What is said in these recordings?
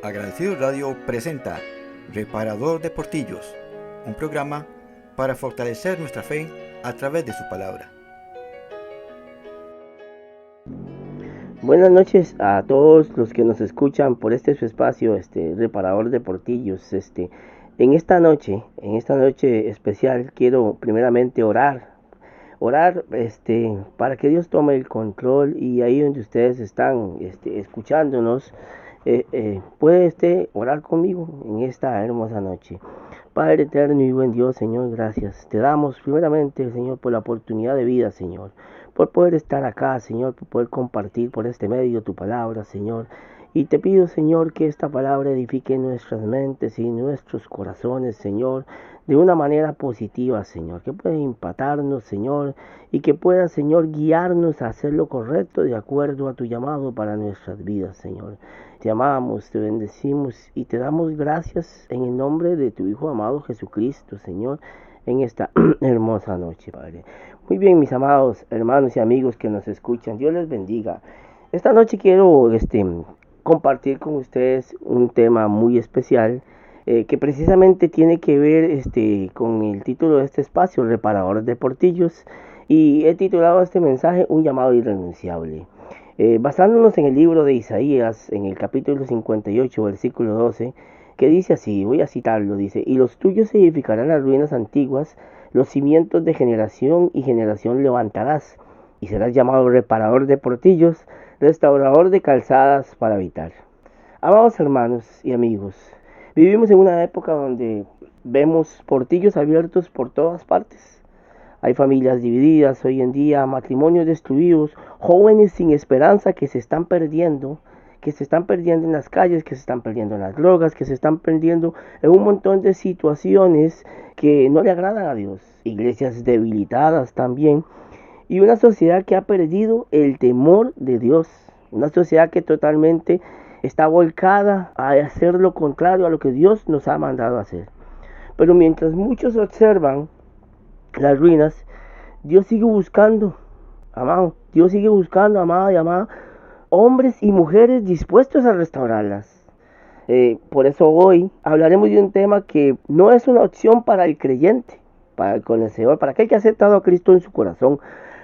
Agradecido Radio presenta Reparador de Portillos, un programa para fortalecer nuestra fe a través de su palabra. Buenas noches a todos los que nos escuchan por su espacio, Reparador de Portillos. En esta noche especial, quiero primeramente orar, para que Dios tome el control, y ahí donde ustedes están, escuchándonos, puede orar conmigo en esta hermosa noche. Padre eterno y buen Dios, Señor, gracias. Te damos primeramente, Señor, por la oportunidad de vida, Señor, por poder estar acá, Señor, por poder compartir por este medio tu palabra, Señor. Y te pido, Señor, que esta palabra edifique nuestras mentes y nuestros corazones, Señor, de una manera positiva, Señor, que pueda impactarnos, Señor, y que pueda, Señor, guiarnos a hacer lo correcto de acuerdo a tu llamado para nuestras vidas, Señor. Te amamos, te bendecimos y te damos gracias en el nombre de tu Hijo amado Jesucristo, Señor, en esta hermosa noche, Padre. Muy bien, mis amados hermanos y amigos que nos escuchan, Dios les bendiga. Esta noche quiero compartir con ustedes un tema muy especial, que precisamente tiene que ver con el título de este espacio, Reparador de Portillos, y he titulado este mensaje Un llamado irrenunciable. Basándonos en el libro de Isaías, en el capítulo 58, versículo 12, que dice así, voy a citarlo, dice: y los tuyos edificarán las ruinas antiguas, los cimientos de generación y generación levantarás, y serás llamado reparador de portillos, restaurador de calzadas para habitar. Amados hermanos y amigos, vivimos en una época donde vemos portillos abiertos por todas partes. Hay familias divididas hoy en día, matrimonios destruidos, jóvenes sin esperanza que se están perdiendo en las calles, que se están perdiendo en las drogas, que se están perdiendo en un montón de situaciones que no le agradan a Dios. Iglesias debilitadas también, y una sociedad que ha perdido el temor de Dios. Una sociedad que totalmente está volcada a hacer lo contrario a lo que Dios nos ha mandado a hacer. Pero mientras muchos observan las ruinas, Dios sigue buscando, amado, Dios sigue buscando, amada y amada, hombres y mujeres dispuestos a restaurarlas. Por eso hoy hablaremos de un tema que no es una opción para el creyente, para el conocedor, para aquel que ha aceptado a Cristo en su corazón,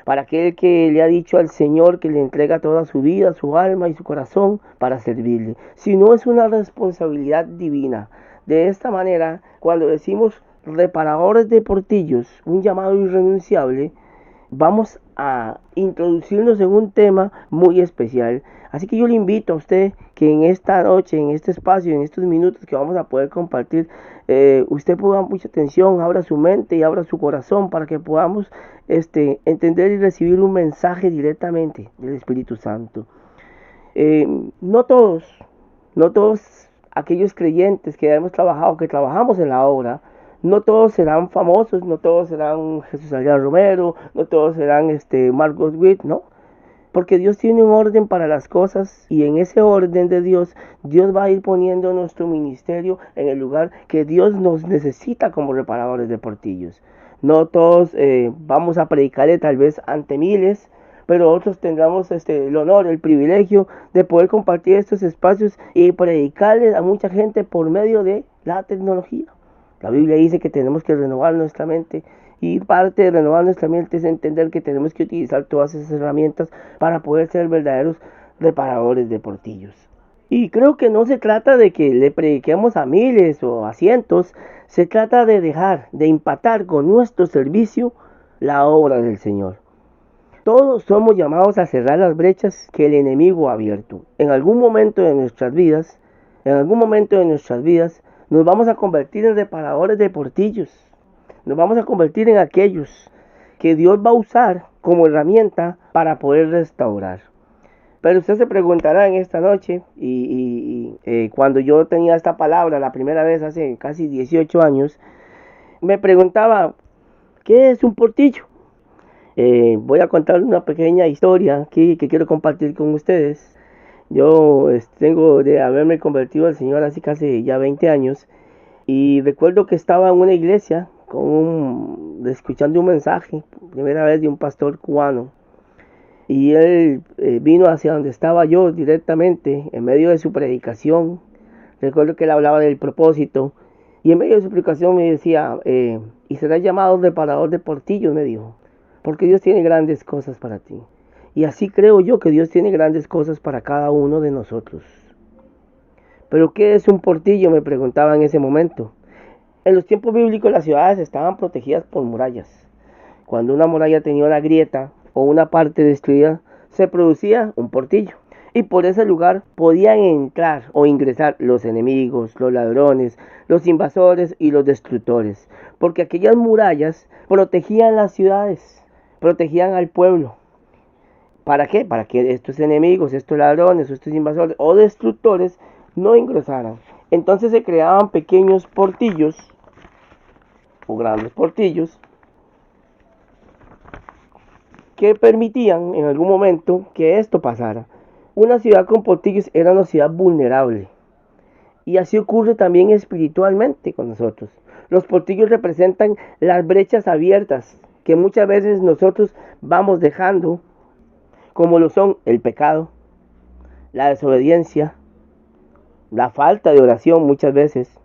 para aquel que le ha dicho al Señor que le entrega toda su vida, su alma y su corazón para servirle, sino es una responsabilidad divina. De esta manera, cuando decimos reparadores de portillos, un llamado irrenunciable, vamos a introducirnos en un tema muy especial. Así que yo le invito a usted que en esta noche, en este espacio, en estos minutos que vamos a poder compartir, usted ponga mucha atención, abra su mente y abra su corazón para que podamos entender y recibir un mensaje directamente del Espíritu Santo. No todos aquellos creyentes que hemos trabajado, que trabajamos en la obra, no todos serán famosos, no todos serán Jesús Adrián Romero, no todos serán Marcos Witt, ¿no? Porque Dios tiene un orden para las cosas, y en ese orden de Dios, Dios va a ir poniendo nuestro ministerio en el lugar que Dios nos necesita como reparadores de portillos. No todos vamos a predicarle tal vez ante miles, pero otros tendremos el honor, el privilegio de poder compartir estos espacios y predicarle a mucha gente por medio de la tecnología. La Biblia dice que tenemos que renovar nuestra mente, y parte de renovar nuestra mente es entender que tenemos que utilizar todas esas herramientas para poder ser verdaderos reparadores de portillos. Y creo que no se trata de que le prediquemos a miles o a cientos, se trata de dejar, de impactar con nuestro servicio la obra del Señor. Todos somos llamados a cerrar las brechas que el enemigo ha abierto. En algún momento de nuestras vidas, nos vamos a convertir en reparadores de portillos. Nos vamos a convertir en aquellos que Dios va a usar como herramienta para poder restaurar. Pero usted se preguntará en esta noche, cuando yo tenía esta palabra la primera vez hace casi 18 años, me preguntaba, ¿qué es un portillo? Voy a contar una pequeña historia que quiero compartir con ustedes. Yo tengo de haberme convertido al Señor hace casi ya 20 años, y recuerdo que estaba en una iglesia escuchando un mensaje, primera vez, de un pastor cubano, y él vino hacia donde estaba yo directamente en medio de su predicación, Recuerdo que él hablaba del propósito y en medio de su explicación me decía, y serás llamado reparador de portillos, me dijo, porque Dios tiene grandes cosas para ti. Y así creo yo que Dios tiene grandes cosas para cada uno de nosotros. ¿Pero qué es un portillo?, me preguntaba en ese momento. En los tiempos bíblicos las ciudades estaban protegidas por murallas. Cuando una muralla tenía una grieta o una parte destruida, se producía un portillo. Y por ese lugar podían entrar o ingresar los enemigos, los ladrones, los invasores y los destructores. Porque aquellas murallas protegían las ciudades, protegían al pueblo. ¿Para qué? Para que estos enemigos, estos ladrones, estos invasores o destructores no ingresaran. Entonces se creaban pequeños portillos o grandes portillos que permitían en algún momento que esto pasara. Una ciudad con portillos era una ciudad vulnerable. Y así ocurre también espiritualmente con nosotros. Los portillos representan las brechas abiertas que muchas veces nosotros vamos dejando, como lo son el pecado, la desobediencia, la falta de oración muchas veces,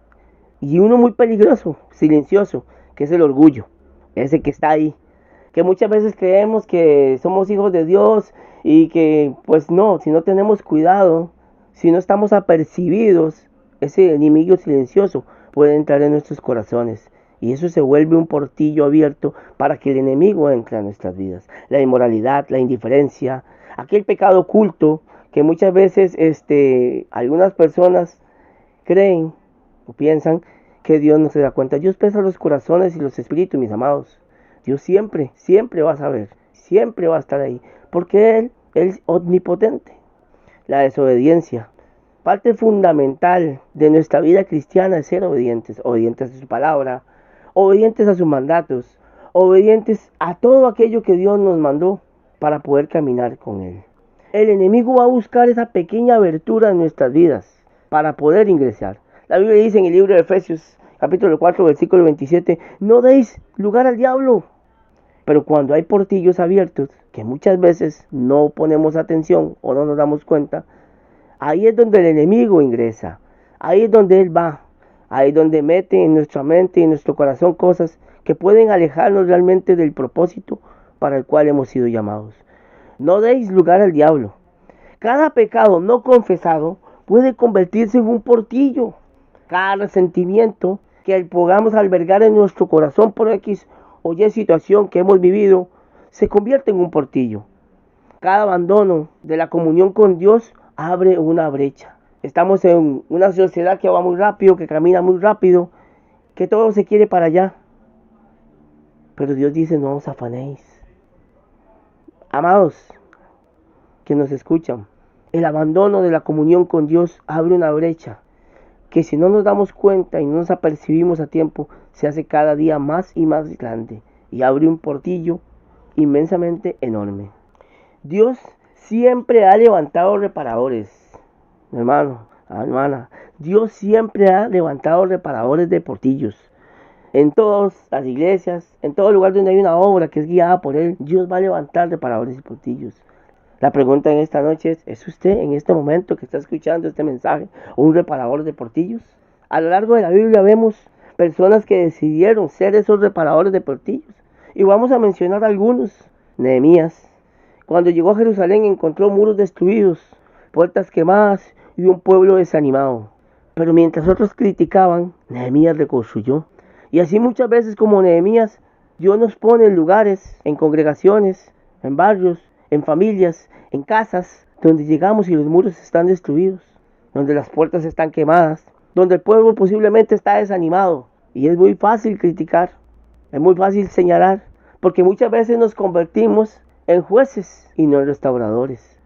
y uno muy peligroso, silencioso, que es el orgullo, ese que está ahí, que muchas veces creemos que somos hijos de Dios y que pues no, si no tenemos cuidado, si no estamos apercibidos, ese enemigo silencioso puede entrar en nuestros corazones y eso se vuelve un portillo abierto para que el enemigo entre a nuestras vidas. La inmoralidad, la indiferencia, aquel pecado oculto que muchas veces algunas personas creen o piensan que Dios no se da cuenta. Dios pesa los corazones y los espíritus, mis amados. Dios siempre va a saber, siempre va a estar ahí, porque Él es omnipotente. La desobediencia, parte fundamental de nuestra vida cristiana es ser obedientes, obedientes a su palabra, obedientes a sus mandatos, obedientes a todo aquello que Dios nos mandó para poder caminar con Él. El enemigo va a buscar esa pequeña abertura en nuestras vidas para poder ingresar. La Biblia dice en el libro de Efesios, capítulo 4, versículo 27, no deis lugar al diablo. Pero cuando hay portillos abiertos, que muchas veces no ponemos atención o no nos damos cuenta, ahí es donde el enemigo ingresa, ahí es donde él va, ahí es donde mete en nuestra mente y en nuestro corazón cosas que pueden alejarnos realmente del propósito para el cual hemos sido llamados. No deis lugar al diablo. Cada pecado no confesado puede convertirse en un portillo. Cada resentimiento que podamos albergar en nuestro corazón por X o Y situación que hemos vivido, se convierte en un portillo. Cada abandono de la comunión con Dios abre una brecha. Estamos en una sociedad que va muy rápido, que camina muy rápido, que todo se quiere para allá. Pero Dios dice, no os afanéis. Amados, que nos escuchan, el abandono de la comunión con Dios abre una brecha que si no nos damos cuenta y no nos apercibimos a tiempo, se hace cada día más y más grande y abre un portillo inmensamente enorme. Dios siempre ha levantado reparadores, mi hermano, hermana. Dios siempre ha levantado reparadores de portillos. En todas las iglesias, en todo lugar donde hay una obra que es guiada por Él, Dios va a levantar reparadores y portillos. La pregunta en esta noche ¿es usted en este momento que está escuchando este mensaje un reparador de portillos? A lo largo de la Biblia vemos personas que decidieron ser esos reparadores de portillos. Y vamos a mencionar algunos. Nehemías, cuando llegó a Jerusalén encontró muros destruidos, puertas quemadas y un pueblo desanimado. Pero mientras otros criticaban, Nehemías reconstruyó. Y así muchas veces como Nehemías, Dios nos pone en lugares, en congregaciones, en barrios, en familias, en casas, donde llegamos y los muros están destruidos, donde las puertas están quemadas, donde el pueblo posiblemente está desanimado. Y es muy fácil criticar, es muy fácil señalar, porque muchas veces nos convertimos en jueces y no en restauradores.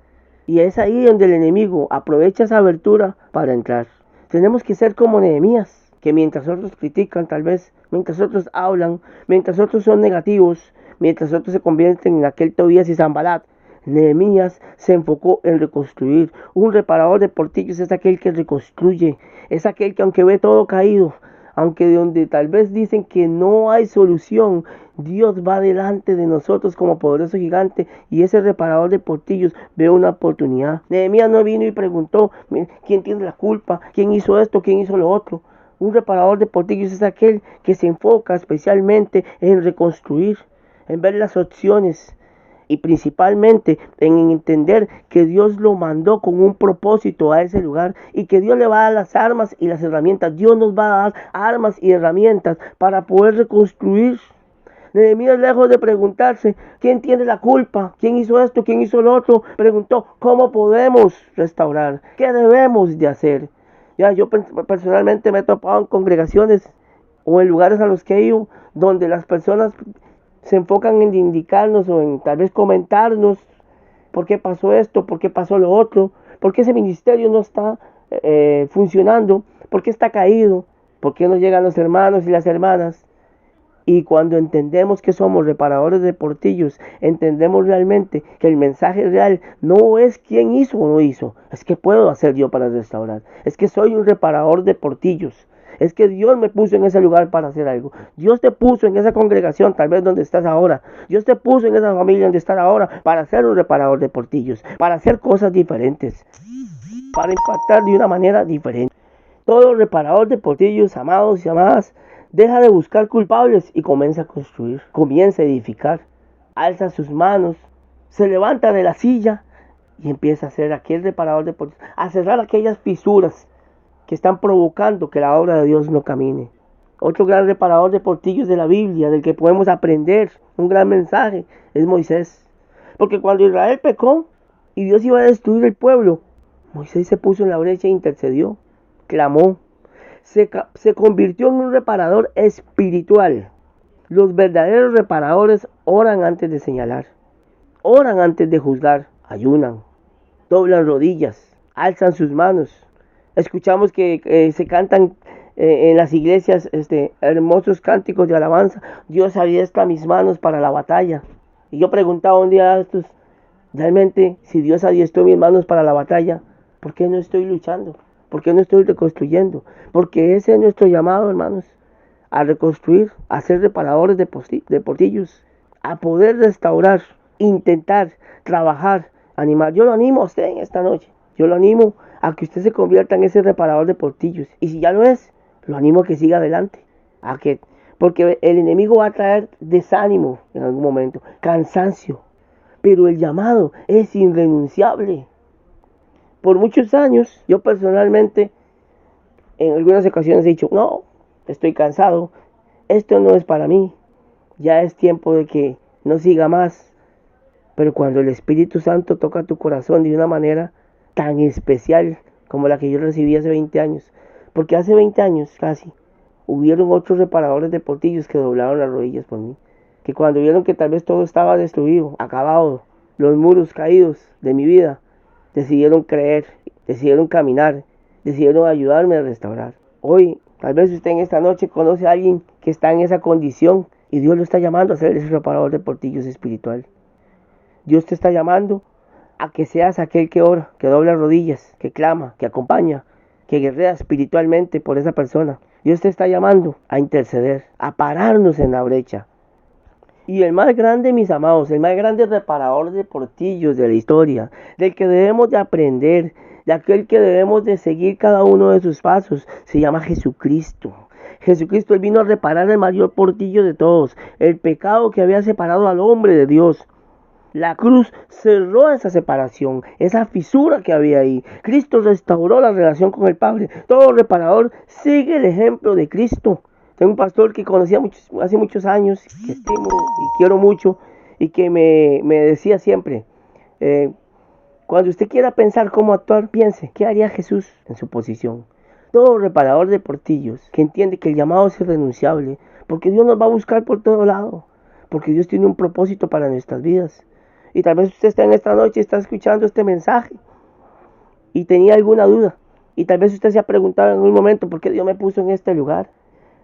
Y es ahí donde el enemigo aprovecha esa abertura para entrar. Tenemos que ser como Nehemías, que mientras otros critican tal vez, mientras otros hablan, mientras otros son negativos, mientras otros se convierten en aquel Tobías y Sanbalat, Nehemías se enfocó en reconstruir. Un reparador de portillos es aquel que reconstruye, es aquel que aunque ve todo caído, Aunque donde tal vez dicen que no hay solución, Dios va delante de nosotros como poderoso gigante y ese reparador de portillos ve una oportunidad. Nehemías no vino y preguntó quién tiene la culpa, quién hizo esto, quién hizo lo otro. Un reparador de portillos es aquel que se enfoca especialmente en reconstruir, en ver las opciones y principalmente en entender que Dios lo mandó con un propósito a ese lugar y que Dios le va a dar las armas y las herramientas. Dios nos va a dar armas y herramientas para poder reconstruir. Nehemías, lejos de preguntarse quién tiene la culpa, quién hizo esto, quién hizo lo otro, preguntó cómo podemos restaurar, qué debemos de hacer. Ya yo personalmente me he topado en congregaciones o en lugares a los que he ido donde las personas se enfocan en indicarnos o en tal vez comentarnos por qué pasó esto, por qué pasó lo otro, por qué ese ministerio no está funcionando, por qué está caído, por qué no llegan los hermanos y las hermanas. Y cuando entendemos que somos reparadores de portillos, entendemos realmente que el mensaje real no es quién hizo o no hizo, es qué puedo hacer yo para restaurar, es que soy un reparador de portillos. Es que Dios me puso en ese lugar para hacer algo. Dios te puso en esa congregación, tal vez donde estás ahora. Dios te puso en esa familia donde estás ahora para ser un reparador de portillos, para hacer cosas diferentes, para impactar de una manera diferente. Todo reparador de portillos, amados y amadas, deja de buscar culpables y comienza a construir, comienza a edificar. Alza sus manos, se levanta de la silla y empieza a ser aquel reparador de portillos, a cerrar aquellas fisuras que están provocando que la obra de Dios no camine. Otro gran reparador de portillos de la Biblia, del que podemos aprender un gran mensaje, es Moisés. Porque cuando Israel pecó y Dios iba a destruir el pueblo, Moisés se puso en la brecha e intercedió, clamó. Se convirtió en un reparador espiritual. Los verdaderos reparadores oran antes de señalar, oran antes de juzgar, ayunan, doblan rodillas, alzan sus manos. Escuchamos que se cantan en las iglesias hermosos cánticos de alabanza. Dios adiestra mis manos para la batalla. Y yo preguntaba un día a estos, realmente, si Dios adiestró mis manos para la batalla, ¿por qué no estoy luchando? ¿Por qué no estoy reconstruyendo? Porque ese es nuestro llamado, hermanos, a reconstruir, a ser reparadores de portillos, a poder restaurar, intentar, trabajar, animar. Yo lo animo a usted en esta noche. Yo lo animo a que usted se convierta en ese reparador de portillos. Y si ya lo es, lo animo a que siga adelante. Porque el enemigo va a traer desánimo en algún momento, cansancio. Pero el llamado es irrenunciable. Por muchos años, yo personalmente, en algunas ocasiones he dicho, no, estoy cansado, esto no es para mí, ya es tiempo de que no siga más. Pero cuando el Espíritu Santo toca tu corazón de una manera tan especial como la que yo recibí hace 20 años, porque hace 20 años casi, hubieron otros reparadores de portillos que doblaron las rodillas por mí, que cuando vieron que tal vez todo estaba destruido, acabado, los muros caídos de mi vida, decidieron creer, decidieron caminar, decidieron ayudarme a restaurar. Hoy, tal vez usted en esta noche conoce a alguien que está en esa condición y Dios lo está llamando a ser ese reparador de portillos espiritual. Dios te está llamando a que seas aquel que ora, que dobla rodillas, que clama, que acompaña, que guerrea espiritualmente por esa persona. Dios te está llamando a interceder, a pararnos en la brecha. Y el más grande, mis amados, el más grande reparador de portillos de la historia, del que debemos de aprender, de aquel que debemos de seguir cada uno de sus pasos, se llama Jesucristo. Jesucristo, Él vino a reparar el mayor portillo de todos, el pecado que había separado al hombre de Dios. La cruz cerró esa separación, esa fisura que había ahí. Cristo restauró la relación con el Padre. Todo reparador sigue el ejemplo de Cristo. Tengo un pastor que conocía hace muchos años, que estimo y quiero mucho, y que me decía siempre, cuando usted quiera pensar cómo actuar, piense, ¿qué haría Jesús en su posición? Todo reparador de portillos, que entiende que el llamado es irrenunciable, porque Dios nos va a buscar por todo lado, porque Dios tiene un propósito para nuestras vidas. Y tal vez usted está en esta noche y está escuchando este mensaje y tenía alguna duda. Y tal vez usted se ha preguntado en algún momento, ¿por qué Dios me puso en este lugar?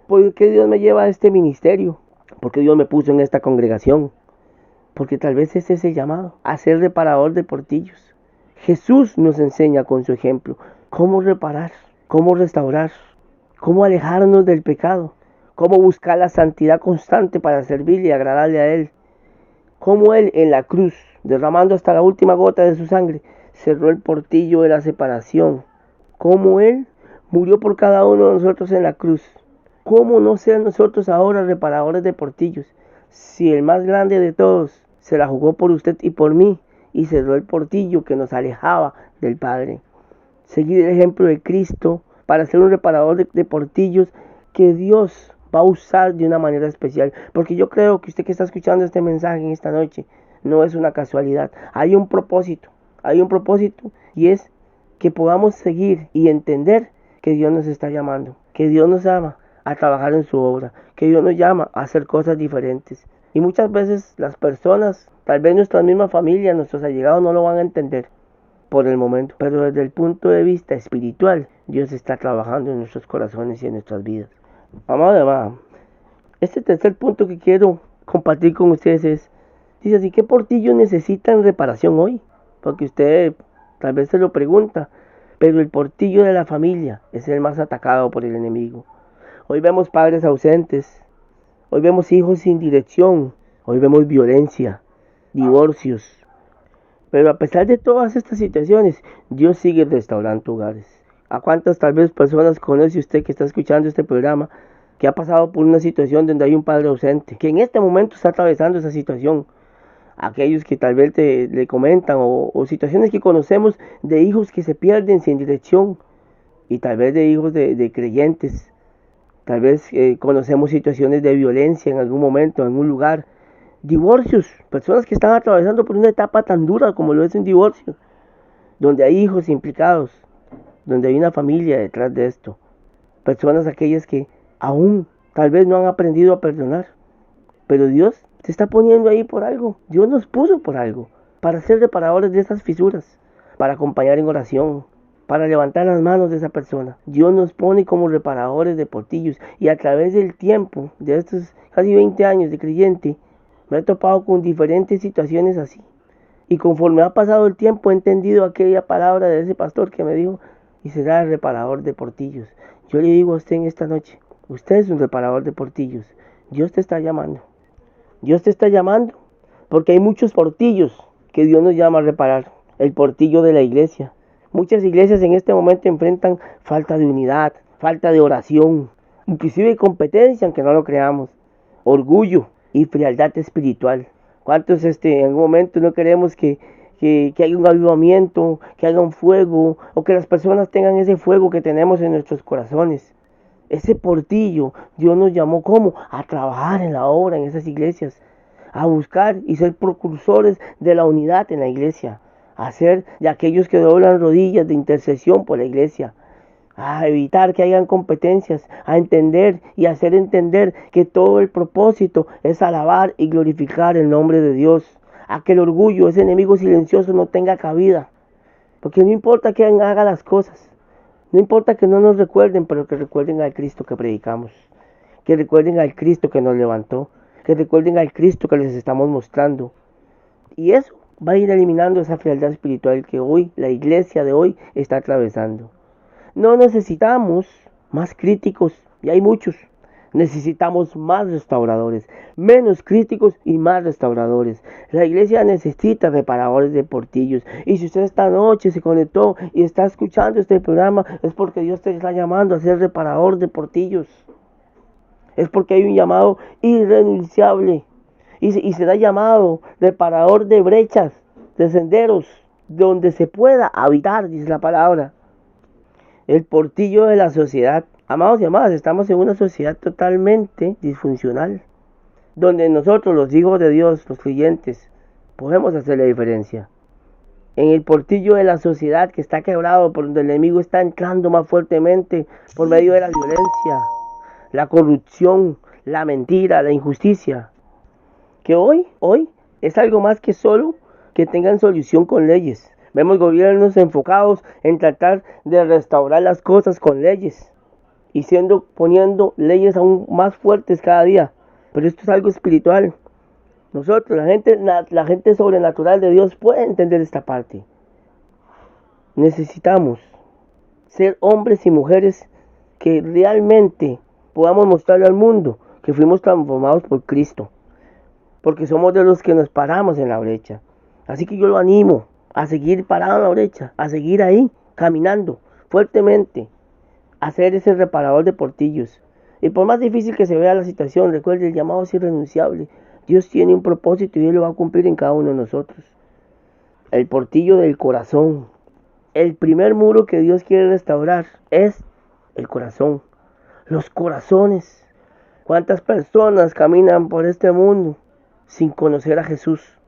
¿Por qué Dios me lleva a este ministerio? ¿Por qué Dios me puso en esta congregación? Porque tal vez ese es el llamado, a ser reparador de portillos. Jesús nos enseña con su ejemplo cómo reparar, cómo restaurar. cómo alejarnos del pecado, cómo buscar la santidad constante para servirle y agradarle a Él, cómo Él en la cruz, derramando hasta la última gota de su sangre, cerró el portillo de la separación, cómo Él murió por cada uno de nosotros en la cruz. ¿Cómo no ser nosotros ahora reparadores de portillos? Si el más grande de todos se la jugó por usted y por mí y cerró el portillo que nos alejaba del Padre. Seguir el ejemplo de Cristo para ser un reparador de portillos que Dios va a usar de una manera especial. Porque yo creo que usted que está escuchando este mensaje en esta noche no es una casualidad. Hay un propósito y es que podamos seguir y entender que Dios nos está llamando, que Dios nos llama a trabajar en su obra, que Dios nos llama a hacer cosas diferentes. Y muchas veces las personas, tal vez nuestra misma familia, nuestros allegados no lo van a entender por el momento, pero desde el punto de vista espiritual, Dios está trabajando en nuestros corazones y en nuestras vidas. Amado y amada, este tercer punto que quiero compartir con ustedes es, dice así, ¿qué portillos necesitan reparación hoy? Porque usted tal vez se lo pregunta, pero el portillo de la familia es el más atacado por el enemigo. Hoy vemos padres ausentes, hoy vemos hijos sin dirección, hoy vemos violencia, divorcios. Pero a pesar de todas estas situaciones, Dios sigue restaurando hogares. ¿A cuántas tal vez personas conoce usted que está escuchando este programa que ha pasado por una situación donde hay un padre ausente, que en este momento está atravesando esa situación? Aquellos que tal vez le comentan o situaciones que conocemos de hijos que se pierden sin dirección y tal vez de hijos de creyentes. Tal vez conocemos situaciones de violencia en algún momento, en un lugar. Divorcios, personas que están atravesando por una etapa tan dura como lo es un divorcio, donde hay hijos implicados, donde hay una familia detrás de esto. Personas aquellas que aún tal vez no han aprendido a perdonar, pero Dios te está poniendo ahí por algo. Dios nos puso por algo, para ser reparadores de esas fisuras, para acompañar en oración, para levantar las manos de esa persona. Dios nos pone como reparadores de portillos, y a través del tiempo, de estos casi 20 años de creyente, me he topado con diferentes situaciones así. Y conforme ha pasado el tiempo he entendido aquella palabra de ese pastor que me dijo, y será el reparador de portillos. Yo le digo a usted en esta noche, usted es un reparador de portillos. Dios te está llamando. Dios te está llamando porque hay muchos portillos que Dios nos llama a reparar. El portillo de la iglesia. Muchas iglesias en este momento enfrentan falta de unidad, falta de oración, inclusive competencia, aunque no lo creamos, orgullo y frialdad espiritual. ¿Cuántos en algún momento no queremos que haya un avivamiento, que haya un fuego, o que las personas tengan ese fuego que tenemos en nuestros corazones? Ese portillo, Dios nos llamó ¿cómo? A trabajar en la obra en esas iglesias, a buscar y ser precursores de la unidad en la iglesia, a ser de aquellos que doblan rodillas de intercesión por la iglesia, a evitar que hayan competencias, a entender y hacer entender que todo el propósito es alabar y glorificar el nombre de Dios, a que el orgullo, ese enemigo silencioso, no tenga cabida, porque no importa quién haga las cosas, no importa que no nos recuerden, pero que recuerden al Cristo que predicamos, que recuerden al Cristo que nos levantó, que recuerden al Cristo que les estamos mostrando. Y eso va a ir eliminando esa frialdad espiritual que hoy, la iglesia de hoy, está atravesando. No necesitamos más críticos, y hay muchos. Necesitamos más restauradores, menos críticos y más restauradores. La iglesia necesita reparadores de portillos. Y si usted esta noche se conectó y está escuchando este programa, es porque Dios te está llamando a ser reparador de portillos. Es porque hay un llamado irrenunciable. Y será llamado reparador de brechas, de senderos, donde se pueda habitar, dice la palabra. El portillo de la sociedad. Amados y amadas, estamos en una sociedad totalmente disfuncional, donde nosotros, los hijos de Dios, los creyentes, podemos hacer la diferencia. En el portillo de la sociedad que está quebrado, por donde el enemigo está entrando más fuertemente por medio de la violencia, la corrupción, la mentira, la injusticia, que hoy es algo más que solo que tengan solución con leyes. Vemos gobiernos enfocados en tratar de restaurar las cosas con leyes y poniendo leyes aún más fuertes cada día. Pero esto es algo espiritual. Nosotros, la gente sobrenatural de Dios puede entender esta parte. Necesitamos ser hombres y mujeres que realmente podamos mostrarle al mundo que fuimos transformados por Cristo, porque somos de los que nos paramos en la brecha. Así que yo lo animo a seguir parado en la brecha, a seguir ahí, caminando fuertemente, a ser ese reparador de portillos. Y por más difícil que se vea la situación, recuerde, el llamado es irrenunciable. Dios tiene un propósito y Él lo va a cumplir en cada uno de nosotros. El portillo del corazón. El primer muro que Dios quiere restaurar es el corazón. Los corazones. ¿Cuántas personas caminan por este mundo sin conocer a Jesús?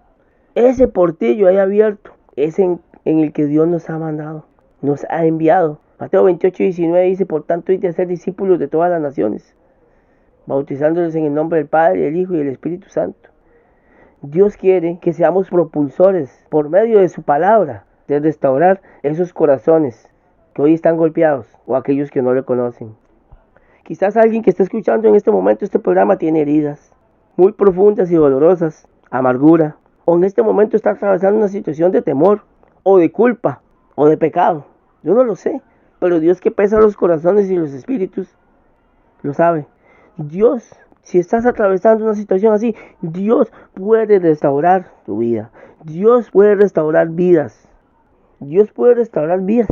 Ese portillo ahí abierto es en el que Dios nos ha mandado, nos ha enviado. Mateo 28:19 dice: por tanto, id a ser discípulos de todas las naciones, bautizándolos en el nombre del Padre, del Hijo y del Espíritu Santo. Dios quiere que seamos propulsores por medio de su palabra de restaurar esos corazones que hoy están golpeados o aquellos que no le conocen. Quizás alguien que está escuchando en este momento este programa tiene heridas muy profundas y dolorosas, amargura, o en este momento está atravesando una situación de temor o de culpa o de pecado. Yo no lo sé, pero Dios, que pesa los corazones y los espíritus, lo sabe. Dios, si estás atravesando una situación así, Dios puede restaurar tu vida. Dios puede restaurar vidas. Dios puede restaurar vidas.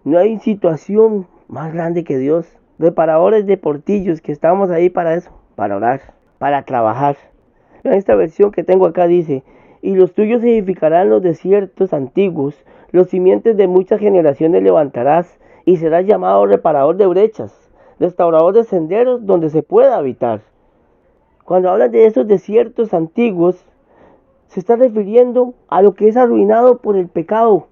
No hay situación más grande que Dios. Reparadores de portillos, que estamos ahí para eso, para orar, para trabajar. En esta versión que tengo acá dice: y los tuyos edificarán los desiertos antiguos, los simientes de muchas generaciones levantarás, y serás llamado reparador de brechas, restaurador de senderos donde se pueda habitar. Cuando hablan de esos desiertos antiguos, se está refiriendo a lo que es arruinado por el pecado,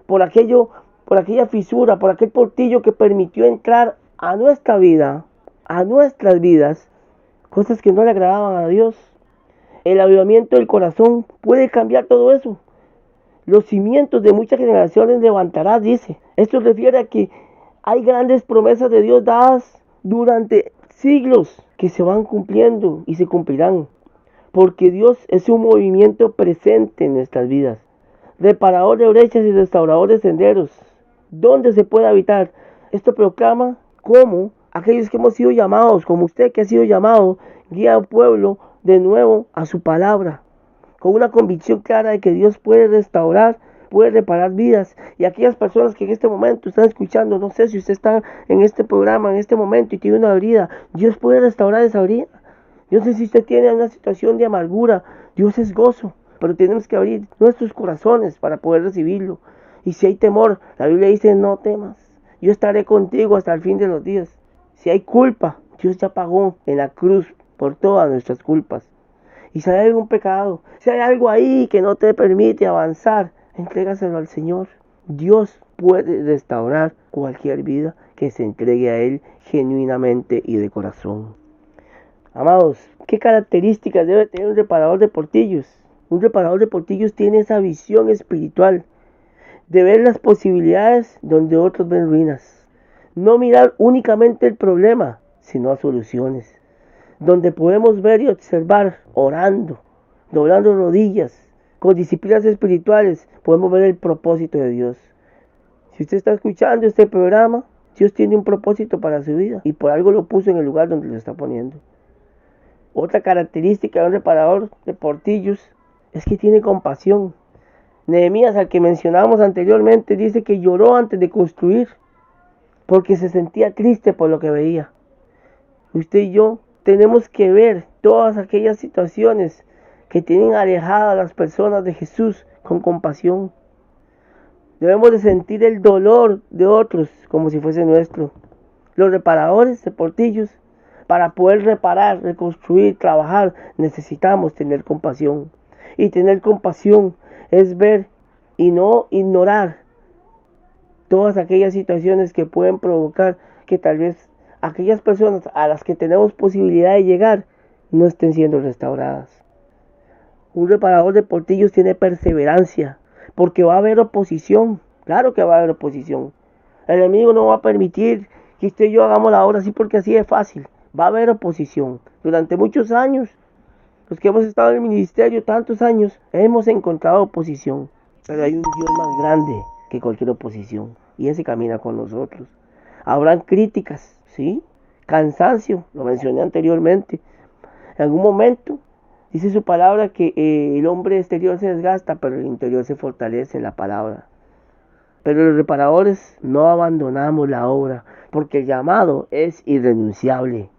por aquella fisura, por aquel portillo que permitió entrar a nuestra vida, a nuestras vidas, cosas que no le agradaban a Dios. El avivamiento del corazón puede cambiar todo eso. Los cimientos de muchas generaciones levantarás, dice. Esto refiere a que hay grandes promesas de Dios dadas durante siglos que se van cumpliendo y se cumplirán. Porque Dios es un movimiento presente en nuestras vidas. Reparador de brechas y restaurador de senderos. ¿Dónde se puede habitar? Esto proclama cómo aquellos que hemos sido llamados, como usted que ha sido llamado, guía al pueblo de nuevo a su palabra, con una convicción clara de que Dios puede restaurar, puede reparar vidas. Y aquellas personas que en este momento están escuchando, no sé si usted está en este programa en este momento y tiene una herida, Dios puede restaurar esa herida. Yo no sé si usted tiene una situación de amargura, Dios es gozo, pero tenemos que abrir nuestros corazones para poder recibirlo. Y si hay temor, la Biblia dice: no temas, yo estaré contigo hasta el fin de los días. Si hay culpa, Dios ya pagó en la cruz por todas nuestras culpas. Y si hay algún pecado, si hay algo ahí que no te permite avanzar, entrégaselo al Señor. Dios puede restaurar cualquier vida que se entregue a Él genuinamente y de corazón. Amados, ¿qué características debe tener un reparador de portillos? Un reparador de portillos tiene esa visión espiritual de ver las posibilidades donde otros ven ruinas. No mirar únicamente el problema, sino soluciones. Donde podemos ver y observar, orando, doblando rodillas, con disciplinas espirituales, podemos ver el propósito de Dios. Si usted está escuchando este programa, Dios tiene un propósito para su vida y por algo lo puso en el lugar donde lo está poniendo. Otra característica de un reparador de portillos es que tiene compasión. Nehemías, al que mencionamos anteriormente, dice que lloró antes de construir porque se sentía triste por lo que veía. Usted y yo tenemos que ver todas aquellas situaciones que tienen alejadas a las personas de Jesús con compasión. Debemos de sentir el dolor de otros como si fuese nuestro. Los reparadores de portillos, para poder reparar, reconstruir, trabajar, necesitamos tener compasión. Y tener compasión es ver y no ignorar todas aquellas situaciones que pueden provocar que tal vez aquellas personas a las que tenemos posibilidad de llegar no estén siendo restauradas. Un reparador de portillos tiene perseverancia, porque va a haber oposición. Claro que va a haber oposición. El enemigo no va a permitir que usted y yo hagamos la obra así porque así es fácil. Va a haber oposición. Durante muchos años, los que hemos estado en el ministerio tantos años, hemos encontrado oposición. Pero hay un Dios más grande que cualquier oposición, y ese camina con nosotros. Habrán críticas, ¿sí? Cansancio, lo mencioné anteriormente. En algún momento dice su palabra que el hombre exterior se desgasta, pero el interior se fortalece en la palabra. Pero los reparadores no abandonamos la obra, porque el llamado es irrenunciable.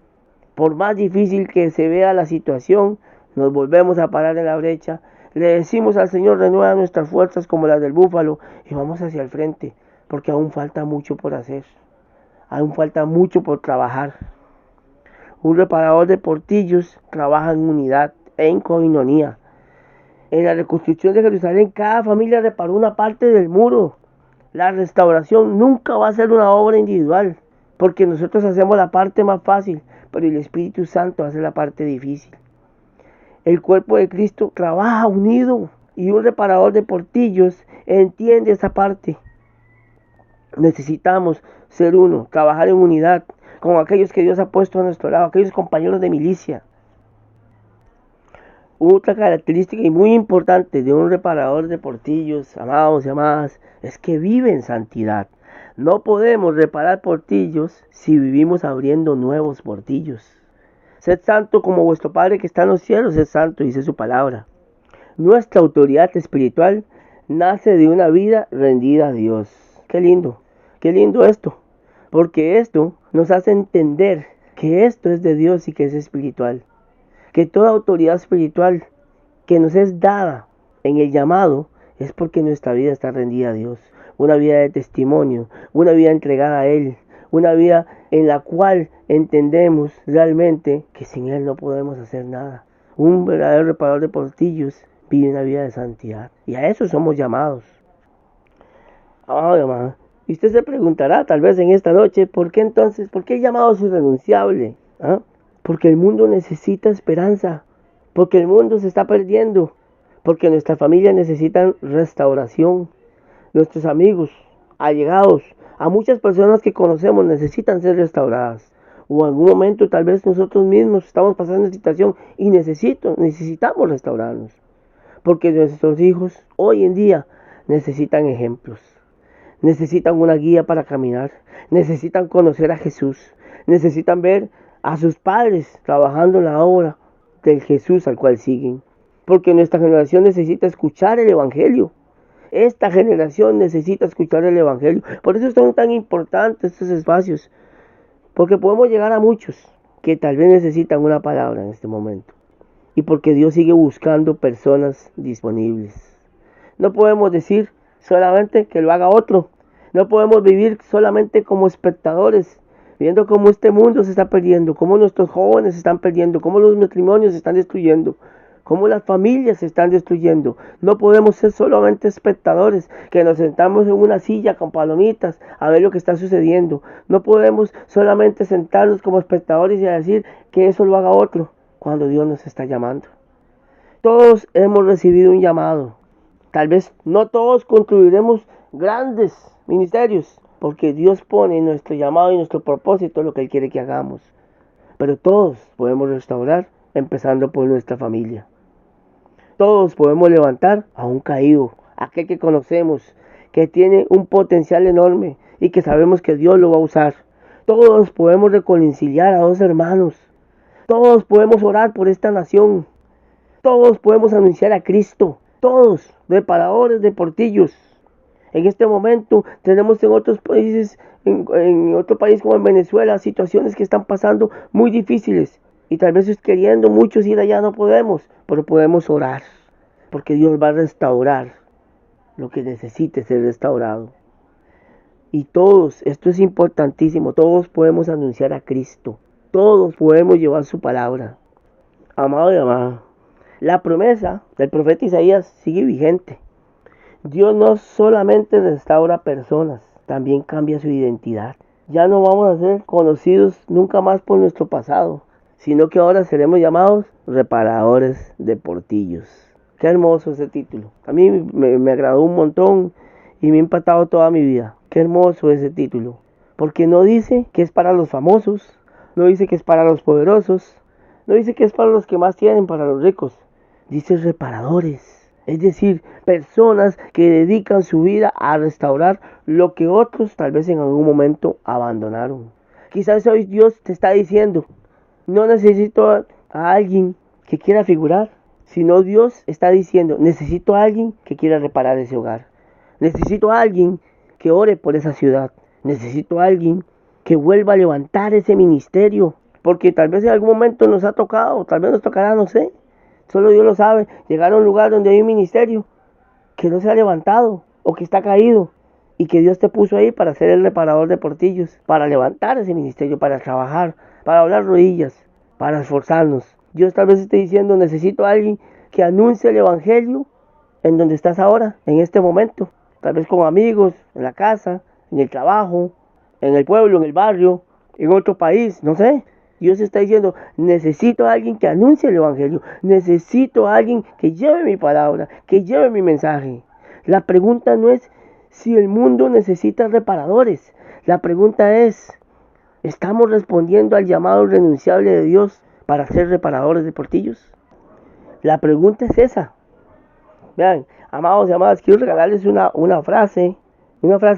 Por más difícil que se vea la situación, nos volvemos a parar en la brecha. Le decimos al Señor, renueva nuestras fuerzas como las del búfalo, y vamos hacia el frente, porque aún falta mucho por hacer. Aún falta mucho por trabajar. Un reparador de portillos trabaja en unidad, en coinonía. En la reconstrucción de Jerusalén, cada familia reparó una parte del muro. La restauración nunca va a ser una obra individual, porque nosotros hacemos la parte más fácil, pero el Espíritu Santo hace la parte difícil. El cuerpo de Cristo trabaja unido y un reparador de portillos entiende esa parte. Necesitamos ser uno, trabajar en unidad con aquellos que Dios ha puesto a nuestro lado, aquellos compañeros de milicia. Otra característica y muy importante de un reparador de portillos, amados y amadas, es que vive en santidad. No podemos reparar portillos si vivimos abriendo nuevos portillos. Sed santo como vuestro Padre que está en los cielos es santo, dice su palabra. Nuestra autoridad espiritual nace de una vida rendida a Dios. Qué lindo esto, porque esto nos hace entender que esto es de Dios y que es espiritual. Que toda autoridad espiritual que nos es dada en el llamado es porque nuestra vida está rendida a Dios. Una vida de testimonio, una vida entregada a Él, una vida en la cual entendemos realmente que sin Él no podemos hacer nada. Un verdadero reparador de portillos vive una vida de santidad y a eso somos llamados. Y usted se preguntará tal vez en esta noche, ¿por qué el llamado es irrenunciable? Porque el mundo necesita esperanza, porque el mundo se está perdiendo, porque nuestras familias necesitan restauración, nuestros amigos, allegados, a muchas personas que conocemos necesitan ser restauradas. O en algún momento tal vez nosotros mismos estamos pasando una situación y necesitamos restaurarnos. Porque nuestros hijos hoy en día necesitan ejemplos, necesitan una guía para caminar, necesitan conocer a Jesús, necesitan ver a sus padres trabajando en la obra del Jesús al cual siguen. Porque nuestra generación necesita escuchar el Evangelio. Esta generación necesita escuchar el Evangelio. Por eso son tan importantes estos espacios. Porque podemos llegar a muchos que tal vez necesitan una palabra en este momento. Y porque Dios sigue buscando personas disponibles. No podemos decir solamente que lo haga otro. No podemos vivir solamente como espectadores, viendo cómo este mundo se está perdiendo, cómo nuestros jóvenes se están perdiendo, cómo los matrimonios se están destruyendo, cómo las familias se están destruyendo. No podemos ser solamente espectadores, que nos sentamos en una silla con palomitas a ver lo que está sucediendo. No podemos solamente sentarnos como espectadores y decir que eso lo haga otro, cuando Dios nos está llamando. Todos hemos recibido un llamado. Tal vez no todos construiremos grandes ministerios, porque Dios pone en nuestro llamado y nuestro propósito lo que Él quiere que hagamos. Pero todos podemos restaurar, empezando por nuestra familia. Todos podemos levantar a un caído, aquel que conocemos, que tiene un potencial enorme y que sabemos que Dios lo va a usar. Todos podemos reconciliar a dos hermanos. Todos podemos orar por esta nación. Todos podemos anunciar a Cristo. Todos, reparadores de portillos. En este momento tenemos en otros países, en otro país como en Venezuela, situaciones que están pasando muy difíciles. Y tal vez queriendo muchos ir allá no podemos, pero podemos orar. Porque Dios va a restaurar lo que necesite ser restaurado. Y todos, esto es importantísimo, todos podemos anunciar a Cristo. Todos podemos llevar su palabra. Amado y amada, la promesa del profeta Isaías sigue vigente. Dios no solamente restaura personas, también cambia su identidad. Ya no vamos a ser conocidos nunca más por nuestro pasado, sino que ahora seremos llamados reparadores de portillos. Qué hermoso ese título. A mí me agradó un montón y me ha impactado toda mi vida. Qué hermoso ese título. Porque no dice que es para los famosos, no dice que es para los poderosos, no dice que es para los que más tienen, para los ricos. Dice reparadores. Es decir, personas que dedican su vida a restaurar lo que otros tal vez en algún momento abandonaron. Quizás hoy Dios te está diciendo, no necesito a alguien que quiera figurar, sino Dios está diciendo, necesito a alguien que quiera reparar ese hogar. Necesito a alguien que ore por esa ciudad. Necesito a alguien que vuelva a levantar ese ministerio. Porque tal vez en algún momento nos ha tocado, tal vez nos tocará, no sé. Solo Dios lo sabe, llegar a un lugar donde hay un ministerio que no se ha levantado o que está caído. Y que Dios te puso ahí para ser el reparador de portillos, para levantar ese ministerio, para trabajar, para doblar rodillas, para esforzarnos. Dios tal vez esté diciendo, necesito a alguien que anuncie el evangelio en donde estás ahora, en este momento. Tal vez con amigos, en la casa, en el trabajo, en el pueblo, en el barrio, en otro país, no sé. Dios está diciendo, necesito a alguien que anuncie el evangelio. Necesito a alguien que lleve mi palabra, que lleve mi mensaje. La pregunta no es si el mundo necesita reparadores. La pregunta es, ¿estamos respondiendo al llamado irrenunciable de Dios para ser reparadores de portillos? La pregunta es esa. Vean, amados y amadas, quiero regalarles una frase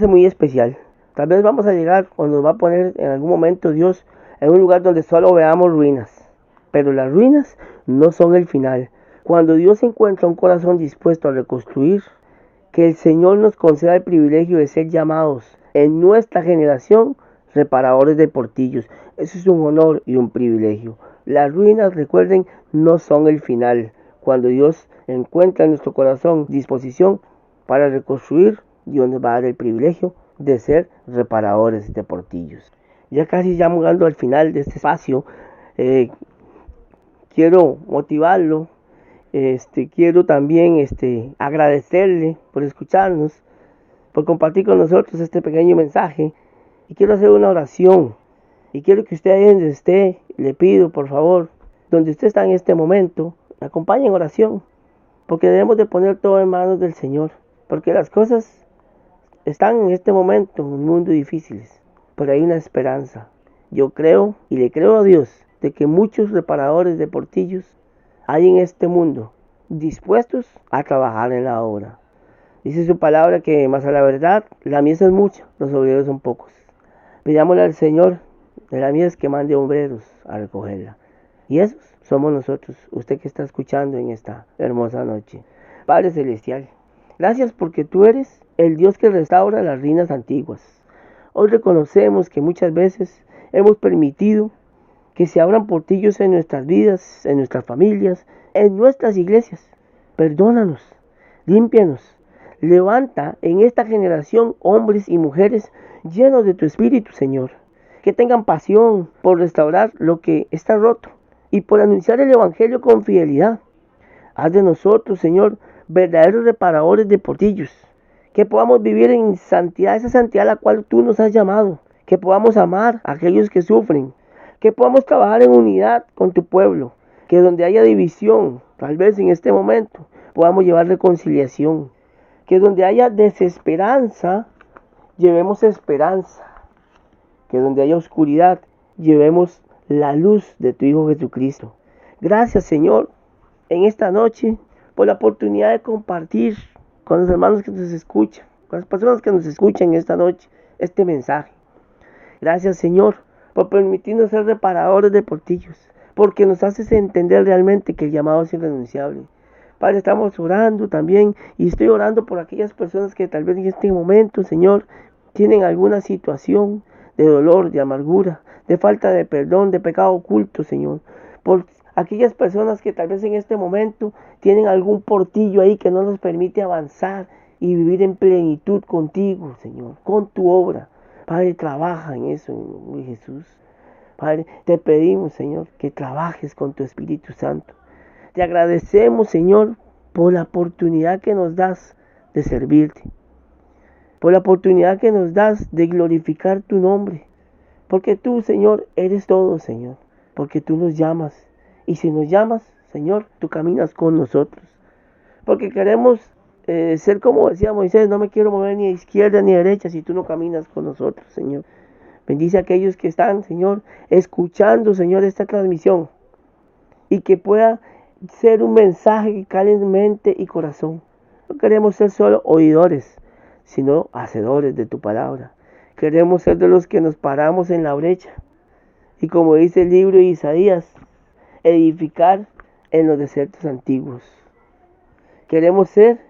muy especial. Tal vez vamos a llegar o nos va a poner en algún momento Dios en un lugar donde solo veamos ruinas. Pero las ruinas no son el final. Cuando Dios encuentra un corazón dispuesto a reconstruir, que el Señor nos conceda el privilegio de ser llamados en nuestra generación reparadores de portillos. Eso es un honor y un privilegio. Las ruinas, recuerden, no son el final. Cuando Dios encuentra en nuestro corazón disposición para reconstruir, Dios nos va a dar el privilegio de ser reparadores de portillos. Ya casi ya llegando al final de este espacio, quiero motivarlo. Quiero también agradecerle por escucharnos, por compartir con nosotros este pequeño mensaje. Y quiero hacer una oración. Y quiero que usted ahí donde esté, le pido por favor, donde usted está en este momento, me acompañe en oración. Porque debemos de poner todo en manos del Señor. Porque las cosas están en este momento en un mundo difíciles. Pero hay una esperanza. Yo creo y le creo a Dios de que muchos reparadores de portillos hay en este mundo dispuestos a trabajar en la obra. Dice su palabra que más a la verdad, la mies es mucha, los obreros son pocos. Pidámosle al Señor de la mies que mande obreros a recogerla. Y esos somos nosotros, usted que está escuchando en esta hermosa noche. Padre Celestial, gracias porque tú eres el Dios que restaura las ruinas antiguas. Hoy reconocemos que muchas veces hemos permitido que se abran portillos en nuestras vidas, en nuestras familias, en nuestras iglesias. Perdónanos, límpianos, levanta en esta generación hombres y mujeres llenos de tu espíritu, Señor, que tengan pasión por restaurar lo que está roto y por anunciar el evangelio con fidelidad. Haz de nosotros, Señor, verdaderos reparadores de portillos, que podamos vivir en santidad, esa santidad a la cual tú nos has llamado, que podamos amar a aquellos que sufren, que podamos trabajar en unidad con tu pueblo, que donde haya división, tal vez en este momento, podamos llevar reconciliación, que donde haya desesperanza, llevemos esperanza, que donde haya oscuridad, llevemos la luz de tu Hijo Jesucristo. Gracias, Señor, en esta noche, por la oportunidad de compartir con los hermanos que nos escuchan, con las personas que nos escuchan esta noche, este mensaje. Gracias, Señor, por permitirnos ser reparadores de portillos, porque nos haces entender realmente que el llamado es irrenunciable. Padre, estamos orando también, y estoy orando por aquellas personas que tal vez en este momento, Señor, tienen alguna situación de dolor, de amargura, de falta de perdón, de pecado oculto, Señor. Por aquellas personas que tal vez en este momento tienen algún portillo ahí que no les permite avanzar y vivir en plenitud contigo, Señor, con tu obra. Padre, trabaja en eso, en el nombre de Jesús. Padre, te pedimos, Señor, que trabajes con tu Espíritu Santo. Te agradecemos, Señor, por la oportunidad que nos das de servirte. Por la oportunidad que nos das de glorificar tu nombre. Porque tú, Señor, eres todo, Señor. Porque tú nos llamas. Y si nos llamas, Señor, tú caminas con nosotros. Porque queremos ser como decía Moisés, no me quiero mover ni a izquierda ni a derecha si tú no caminas con nosotros, Señor. Bendice a aquellos que están, Señor, escuchando, Señor, esta transmisión. Y que pueda ser un mensaje que cale en mente y corazón. No queremos ser solo oidores, sino hacedores de tu palabra. Queremos ser de los que nos paramos en la brecha. Y como dice el libro de Isaías, edificar en los desiertos antiguos. Queremos ser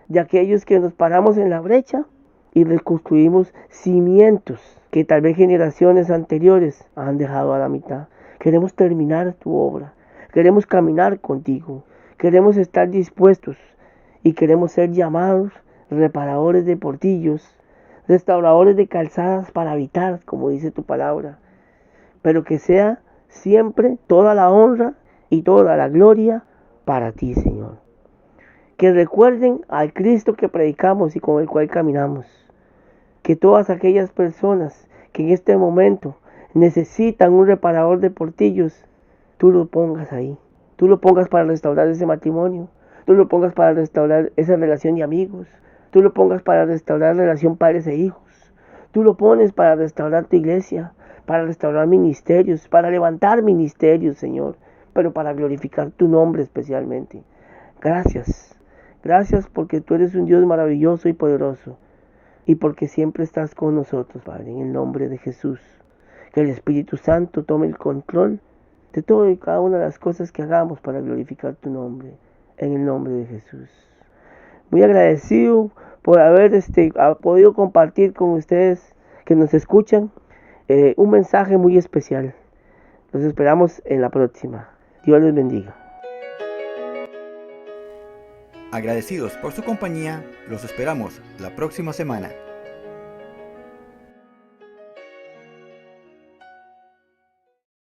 de aquellos que nos paramos en la brecha y reconstruimos cimientos que tal vez generaciones anteriores han dejado a la mitad. Queremos terminar tu obra. Queremos caminar contigo. Queremos estar dispuestos y queremos ser llamados reparadores de portillos, restauradores de calzadas para habitar, como dice tu palabra. Pero que sea siempre toda la honra y toda la gloria para ti, Señor. Que recuerden al Cristo que predicamos y con el cual caminamos. Que todas aquellas personas que en este momento necesitan un reparador de portillos, tú lo pongas ahí. Tú lo pongas para restaurar ese matrimonio. Tú lo pongas para restaurar esa relación de amigos. Tú lo pongas para restaurar la relación padres e hijos. Tú lo pones para restaurar tu iglesia, para restaurar ministerios, para levantar ministerios, Señor, pero para glorificar tu nombre especialmente. Gracias. Gracias porque tú eres un Dios maravilloso y poderoso y porque siempre estás con nosotros, Padre, en el nombre de Jesús. Que el Espíritu Santo tome el control de todo y cada una de las cosas que hagamos para glorificar tu nombre, en el nombre de Jesús. Muy agradecido por haber podido compartir con ustedes que nos escuchan un mensaje muy especial. Los esperamos en la próxima. Dios les bendiga. Agradecidos por su compañía, los esperamos la próxima semana.